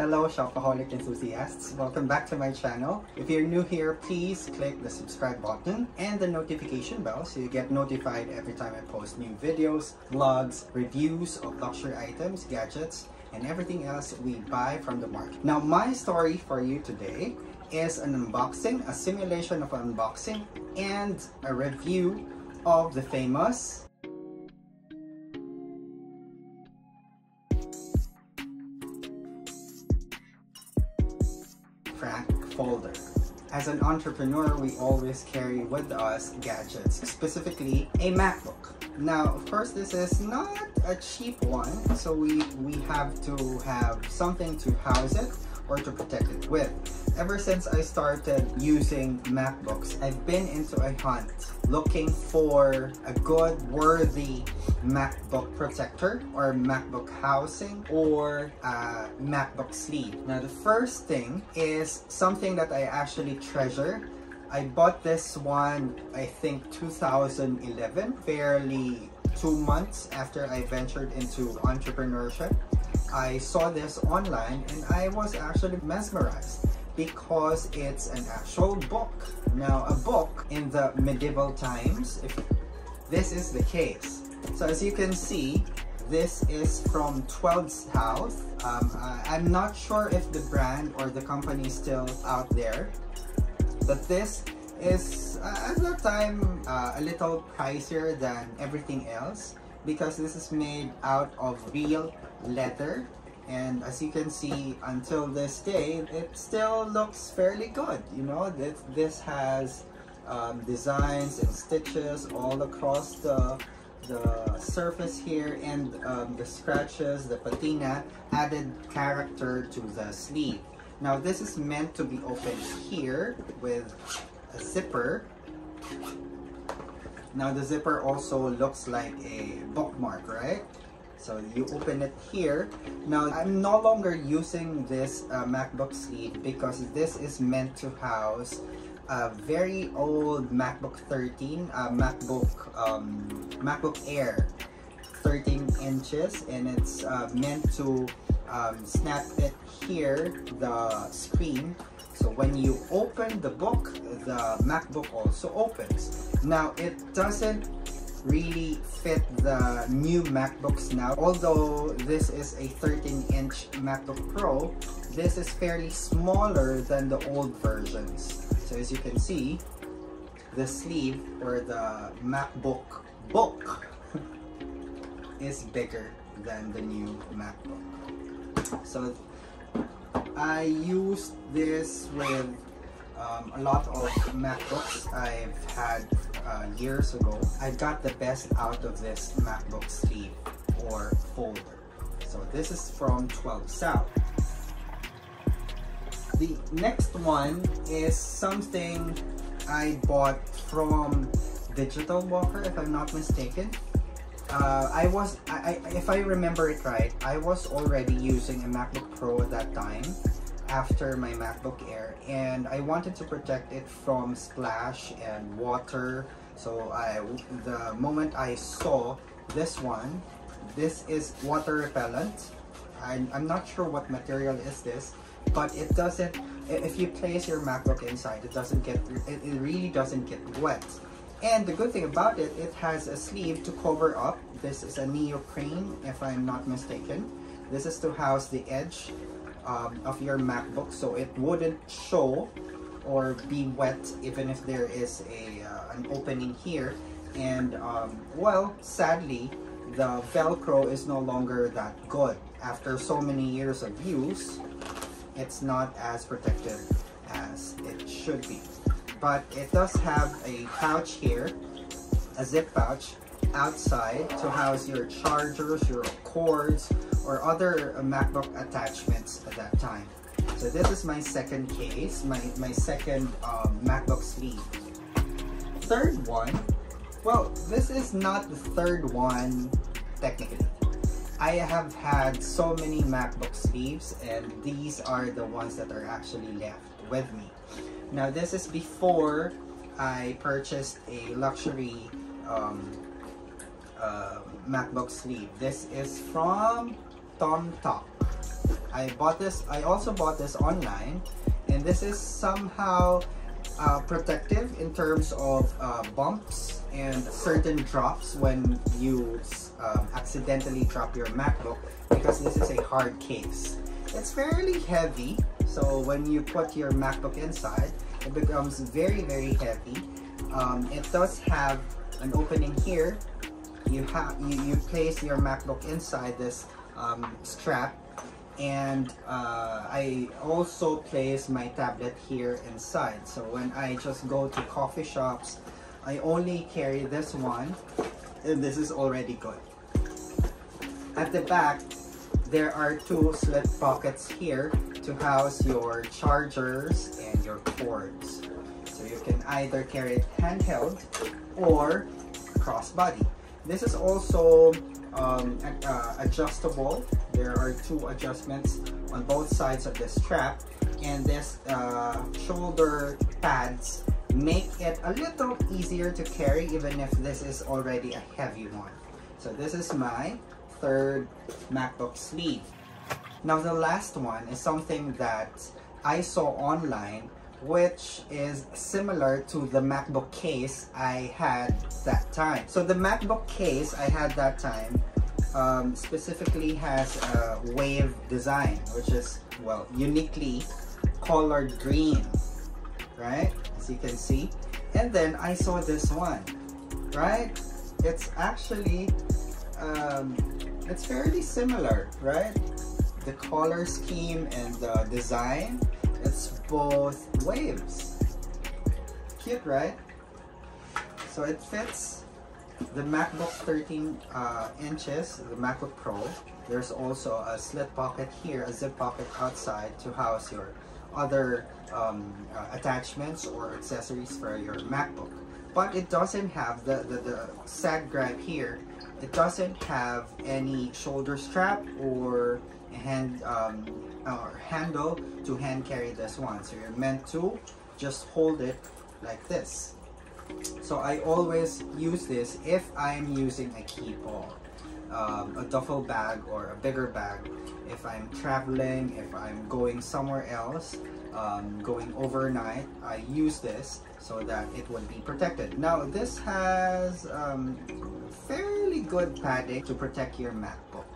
Hello shopaholic enthusiasts, welcome back to my channel. If you're new here, please click the subscribe button and the notification bell so you get notified every time I post new videos, vlogs, reviews of luxury items, gadgets, and everything else we buy from the market. Now my story for you today is an unboxing, a simulation of unboxing, and a review of the famous Franck folder. As an entrepreneur, we always carry with us gadgets, specifically a MacBook. Now, of course, this is not a cheap one, so we have to have something to house it or to protect it with. Ever since I started using MacBooks, I've been into a hunt looking for a good, worthy MacBook protector or MacBook housing or a MacBook sleeve. Now the first thing is something that I actually treasure. I bought this one, I think 2011, barely 2 months after I ventured into entrepreneurship. I saw this online and I was actually mesmerized because it's an actual book. Now a book in the medieval times, if this is the case. So as you can see, this is from 12 South. I'm not sure if the brand or the company is still out there, but this is at that time a little pricier than everything else because this is made out of real leather, and as you can see, until this day it still looks fairly good. You know, this has designs and stitches all across the surface here, and the scratches, the patina added character to the sleeve. Now this is meant to be opened here with a zipper. Now the zipper also looks like a bookmark, right? So you open it here. Now I'm no longer using this MacBook sleeve because this is meant to house a very old MacBook 13, MacBook Air 13 inches, and it's meant to snap it here, the screen. So when you open the book, the MacBook also opens. Now it doesn't really fit the new MacBooks now. Although this is a 13-inch MacBook Pro, this is fairly smaller than the old versions. So as you can see, the sleeve or the MacBook book is bigger than the new MacBook. So I used this with a lot of MacBooks I've had years ago. I got the best out of this MacBook sleeve or folder. So this is from 12 South. The next one is something I bought from Digital Walker, if I'm not mistaken. If I remember it right, I was already using a MacBook Pro at that time after my MacBook Air, and I wanted to protect it from splash and water. So the moment I saw this one, this is water repellent. I'm not sure what material is this, but it doesn't, if you place your MacBook inside, it really doesn't get wet. And the good thing about it, it has a sleeve to cover up. This is a neoprene, if I'm not mistaken. This is to house the edge of your MacBook, so it wouldn't show or be wet even if there is an opening here. And well, sadly, the Velcro is no longer that good. After so many years of use, it's not as protective as it should be. But it does have a pouch here, a zip pouch outside to house your chargers, your cords, or other MacBook attachments at that time. So this is my second case, my second MacBook sleeve. Third one, well, this is not the third one technically. I have had so many MacBook sleeves, and these are the ones that are actually left with me. Now this is before I purchased a luxury MacBook sleeve. This is from Tom Top. I also bought this online, and this is somehow protective in terms of bumps and certain drops when you accidentally drop your MacBook, because this is a hard case. It's fairly heavy, so when you put your MacBook inside, it becomes very, very heavy. It does have an opening here. You place your MacBook inside this strap, and I also place my tablet here inside. So when I just go to coffee shops, I only carry this one, and this is already good. At the back, there are two slit pockets here to house your chargers and your cords. So you can either carry it handheld or crossbody. This is also adjustable. There are two adjustments on both sides of the strap, and this shoulder pads make it a little easier to carry, even if this is already a heavy one. So this is my third MacBook sleeve. Now the last one is something that I saw online, which is similar to the MacBook case I had that time. So the MacBook case I had that time specifically has a wave design, which is, well, uniquely colored green, right? As you can see. And then I saw this one, right? It's actually it's fairly similar, right? The color scheme and the design, it's both waves. Cute, right? So it fits the MacBook 13 inches, the MacBook Pro. There's also a slit pocket here, a zip pocket outside to house your other attachments or accessories for your MacBook. But it doesn't have the sad gripe here. It doesn't have any shoulder strap or hand or handle to hand carry this one. So you're meant to just hold it like this. So I always use this if I'm using a keep-all, a duffel bag or a bigger bag. If I'm traveling, if I'm going somewhere else, going overnight, I use this so that it would be protected. Now this has fairly good padding to protect your MacBook.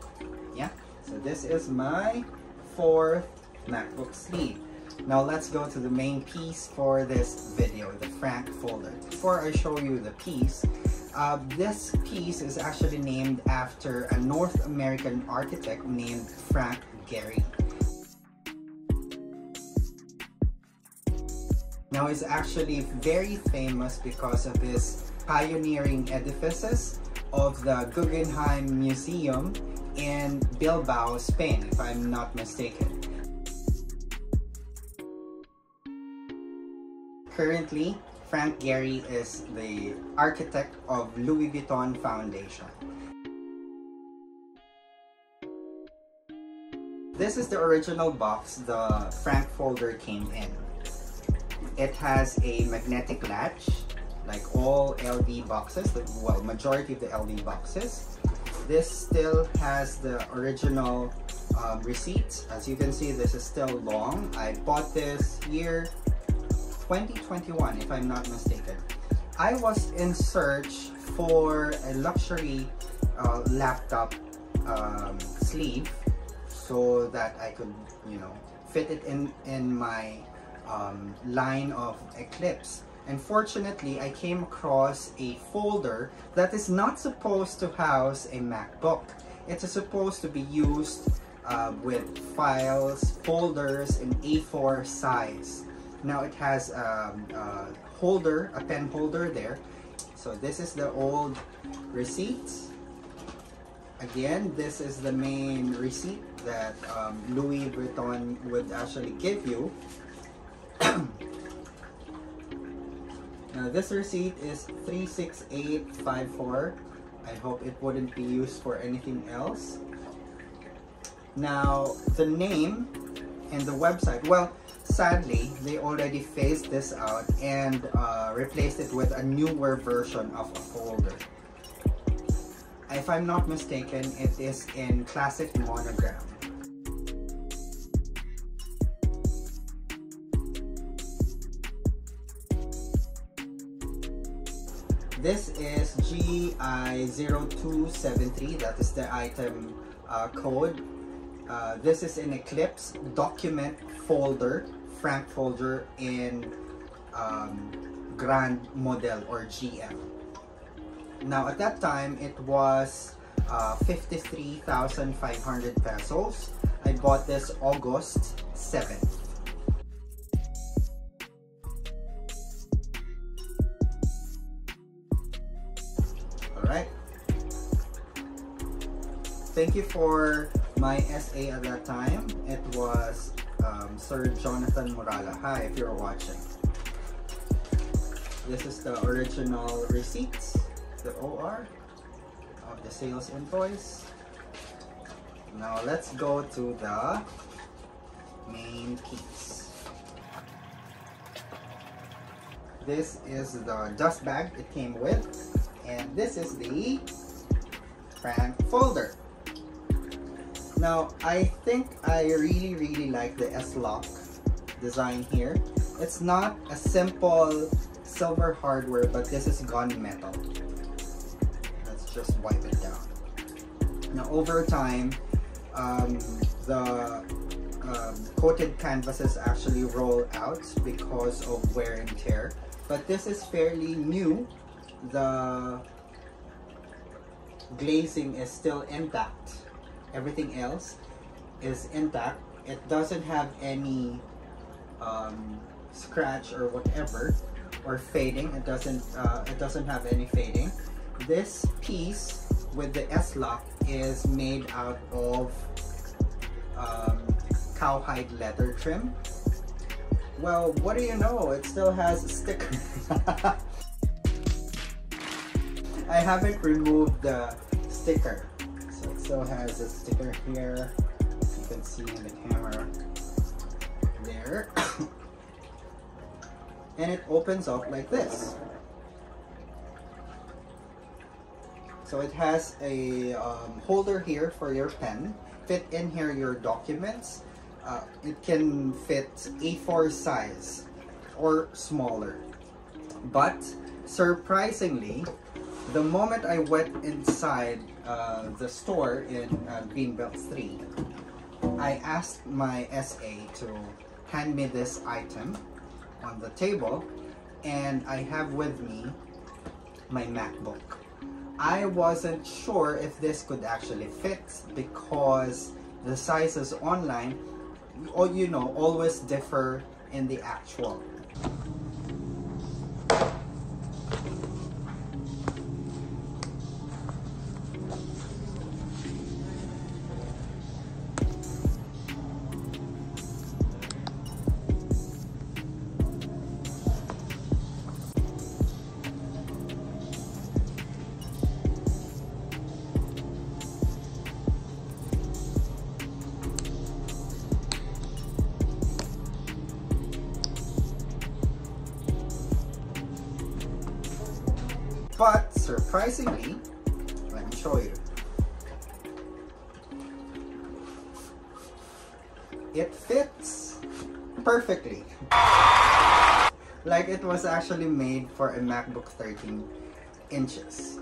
Yeah, so this is my fourth MacBook sleeve. Now let's go to the main piece for this video, the Franck folder. Before I show you the piece, this piece is actually named after a North American architect named Frank Gehry. Now he's actually very famous because of his pioneering edifices of the Guggenheim Museum in Bilbao, Spain, if I'm not mistaken. Currently, Frank Gehry is the architect of Louis Vuitton Foundation. This is the original box the Franck folder came in. It has a magnetic latch, like all LV boxes, well, majority of the LV boxes. This still has the original receipt. As you can see, this is still long. I bought this year 2021, if I'm not mistaken. I was in search for a luxury laptop sleeve so that I could, you know, fit it in my line of Eclipse. And fortunately, I came across a folder that is not supposed to house a MacBook. It's supposed to be used with files, folders in A4 size. Now it has a holder, a pen holder there. So this is the old receipt. Again, this is the main receipt that Louis Vuitton would actually give you. Now this receipt is 36854. I hope it wouldn't be used for anything else. Now the name and the website, well, sadly they already phased this out and replaced it with a newer version of a folder. If I'm not mistaken, it is in classic monogram. This is GI0273. That is the item code. This is an Eclipse document folder, Franck folder in Grand Model or GM. Now at that time it was 53,500 pesos. I bought this August 7th. Alright. Thank you for my SA at that time. It was Sir Jonathan Morala. Hi, if you're watching. This is the original receipts, the OR of the sales invoice. Now let's go to the main keys. This is the dust bag it came with, and this is the Franck folder. Now I think I really like the S-Lock design here. It's not a simple silver hardware, but this is gunmetal. Let's just wipe it down. Now over time, the coated canvases actually roll out because of wear and tear, but this is fairly new. The glazing is still intact. Everything else is intact. It doesn't have any scratch or whatever, or fading. It doesn't have any fading. This piece with the S-Lock is made out of cowhide leather trim. Well, what do you know? It still has a sticker. I haven't removed the sticker. So it still has a sticker here. You can see in the camera there. And it opens up like this. So it has a holder here for your pen. Fit in here your documents. It can fit A4 size or smaller. But surprisingly, the moment I went inside the store in Greenbelt 3, I asked my SA to hand me this item on the table, and I have with me my MacBook. I wasn't sure if this could actually fit because the sizes online, you know, always differ in the actual. But surprisingly, let me show you. It fits perfectly. Like it was actually made for a MacBook 13 inches.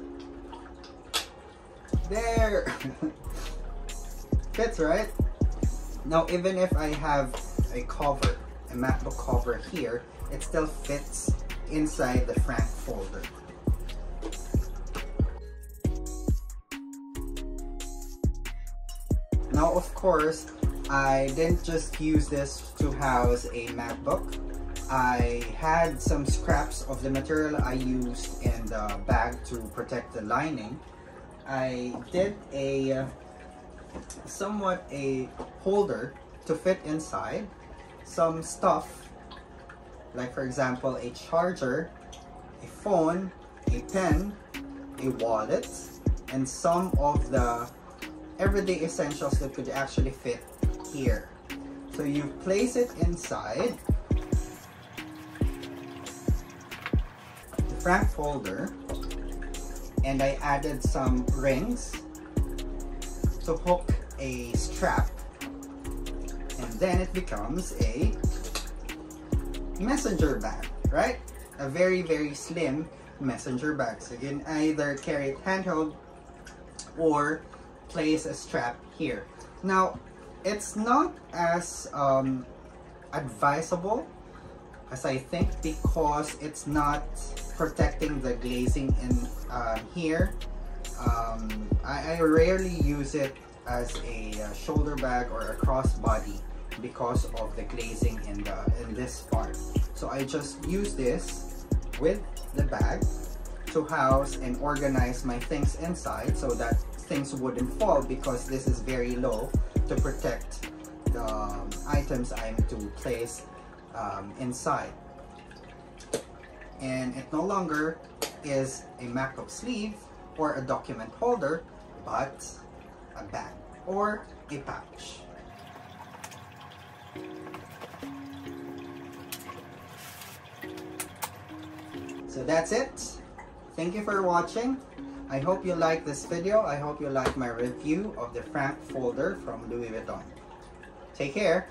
There! Fits, right? Now, even if I have a cover, a MacBook cover here, it still fits inside the Franck folder. Now, of course, I didn't just use this to house a MacBook. I had some scraps of the material I used in the bag to protect the lining. I did a somewhat a holder to fit inside some stuff, like for example a charger, a phone, a pen, a wallet, and some of the everyday essentials that could actually fit here. So you place it inside the Franck folder, and I added some rings to hook a strap, and then it becomes a messenger bag, right? A very slim messenger bag. So you can either carry it handheld or place a strap here. Now, it's not as advisable as I think, because it's not protecting the glazing in here. I rarely use it as a shoulder bag or a crossbody because of the glazing in this part. So I just use this with the bag to house and organize my things inside so that things wouldn't fall, because this is very low to protect the items I'm to place inside. And it no longer is a MacBook sleeve or a document holder, but a bag or a pouch. So that's it. Thank you for watching. I hope you like this video. I hope you like my review of the Franck folder from Louis Vuitton. Take care.